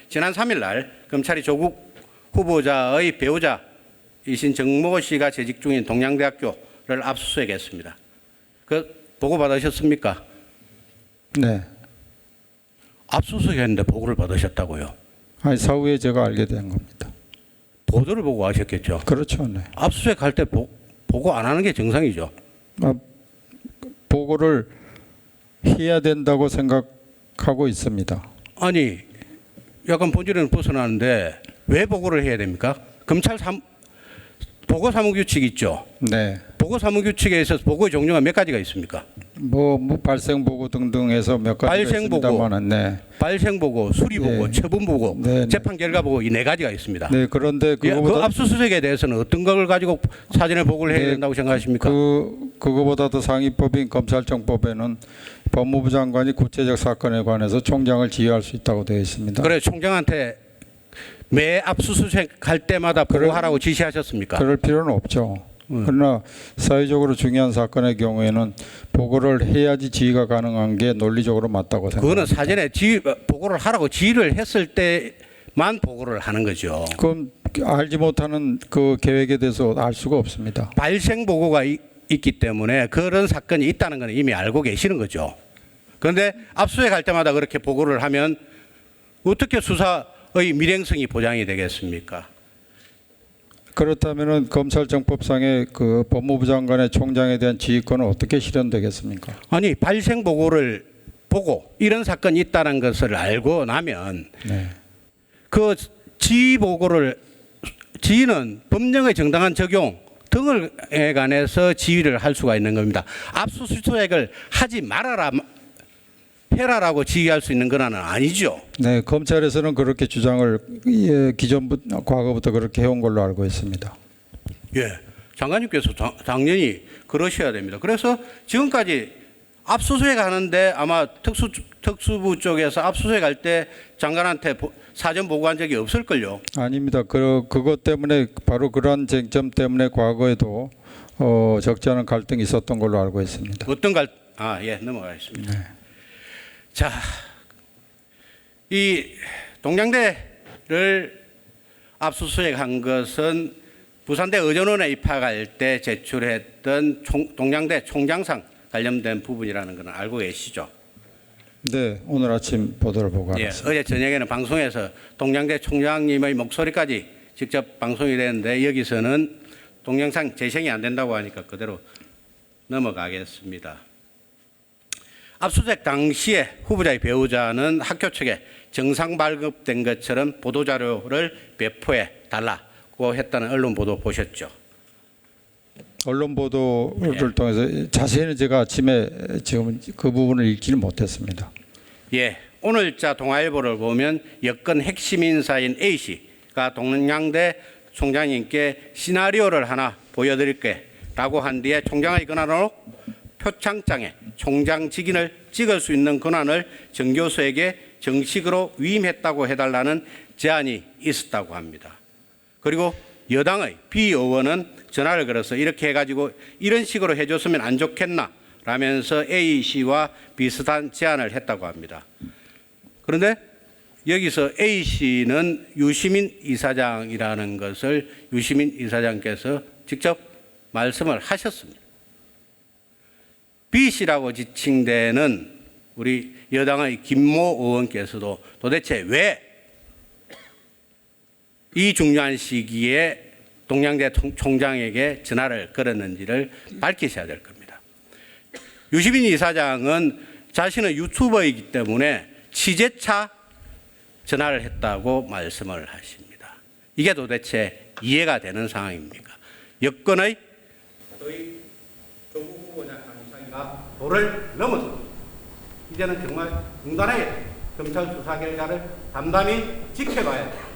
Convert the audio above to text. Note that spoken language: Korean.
지난 3일 날 검찰이 조국 후보자의 배우자이신 정모 씨가 재직 중인 동양대학교를 압수수색했습니다. 그 보고 받으셨습니까? 네. 압수수색했는데 보고를 받으셨다고요? 아니, 사후에 제가 알게 된 겁니다. 보도를 보고 아셨겠죠? 그렇죠. 네. 압수수색할 때 보고 안 하는 게 정상이죠. 보고를 해야 된다고 생각하고 있습니다. 아니, 약간 본질에는 벗어나는데 왜 보고를 해야 됩니까? 검찰 보고 사무규칙 있죠. 네. 보고 사무규칙에 있어서 보고의 종류가 몇 가지가 있습니까? 뭐 발생 보고 등등해서 몇 가지가 발생 보고, 있습니다만은, 네. 발생 보고, 수리 보고, 네. 처분 보고, 네, 재판 결과 보고 이 네 가지가 있습니다. 네. 그런데 그 그거보다 압수수색에 대해서는 어떤 걸 가지고 사전에 보고를 해야 네, 된다고 생각하십니까? 그거보다 더 상위법인 검찰청법에는 법무부 장관이 구체적 사건에 관해서 총장을 지휘할 수 있다고 되어 있습니다. 그래, 총장한테 매 압수수색할 때마다 보고하라고 지시하셨습니까? 그럴 필요는 없죠. 그러나 사회적으로 중요한 사건의 경우에는 보고를 해야지 지휘가 가능한 게 논리적으로 맞다고 생각합니다. 그거는 사전에 보고를 하라고 지휘를 했을 때만 보고를 하는 거죠. 그럼 알지 못하는 그 계획에 대해서 알 수가 없습니다. 발생 보고가 있기 때문에 그런 사건이 있다는 건 이미 알고 계시는 거죠. 그런데 압수수색할 때마다 그렇게 보고를 하면 어떻게 수사의 밀행성이 보장이 되겠습니까? 그렇다면은 검찰청법상의 그 법무부 장관의 총장에 대한 지휘권은 어떻게 실현되겠습니까? 아니, 발생 보고를 보고 이런 사건이 있다는 것을 알고 나면 네. 그 지휘는 법령의 정당한 적용 등에 관해서 지휘를 할 수가 있는 겁니다. 압수수색을 하지 말아라 해라라고 지휘할 수 있는 권한은 아니죠. 네, 검찰에서는 그렇게 주장을 과거부터 그렇게 해온 걸로 알고 있습니다. 예, 장관님께서 당연히 그러셔야 됩니다. 그래서 지금까지 압수수색 하는데 아마 특수부 쪽에서 압수수색할 때 장관한테 사전 보고한 적이 없을걸요. 아닙니다. 그것 때문에 바로 그런 쟁점 때문에 과거에도 적지 않은 갈등이 있었던 걸로 알고 있습니다. 어떤 예, 넘어가겠습니다. 네. 자, 이 동양대를 압수수색한 것은 부산대 의전원에 입학할 때 제출했던 동양대 총장상 관련된 부분이라는 것은 알고 계시죠? 네, 오늘 아침 보도를 보고 예, 알았습니다. 어제 저녁에는 방송에서 동양대 총장님의 목소리까지 직접 방송이 되는데 여기서는 동영상 재생이 안 된다고 하니까 그대로 넘어가겠습니다. 압수수색 당시에 후보자의 배우자는 학교 측에 정상 발급된 것처럼 보도자료를 배포해 달라고 했다는 언론 보도 보셨죠? 언론 보도를 통해서 자세히는 제가 아침에 지금 그 부분을 읽지는 못했습니다. 예, 오늘자 동아일보를 보면 여권 핵심 인사인 A씨가 동양대 총장님께 시나리오를 하나 보여드릴게 라고 한 뒤에 총장의 권한으로 표창장에 총장 직인을 찍을 수 있는 권한을 정 교수에게 정식으로 위임했다고 해달라는 제안이 있었다고 합니다. 그리고 여당의 비 의원은 전화를 걸어서 이렇게 해가지고 이런 식으로 해줬으면 안 좋겠나 라면서 A씨와 비슷한 제안을 했다고 합니다. 그런데 여기서 A씨는 유시민 이사장이라는 것을 유시민 이사장께서 직접 말씀을 하셨습니다. B씨라고 지칭되는 우리 여당의 김모 의원께서도 도대체 왜 이 중요한 시기에 동양대 총장에게 전화를 걸었는지를 밝히셔야 될 겁니다. 유시민 이사장은 자신은 유튜버이기 때문에 취재차 전화를 했다고 말씀을 하십니다. 이게 도대체 이해가 되는 상황입니까? 여권의 조국 후보자 당사자가 도를 넘어서 이제는 정말 중단하게 검찰 수사 결과를 담담히 지켜봐야 됩니다.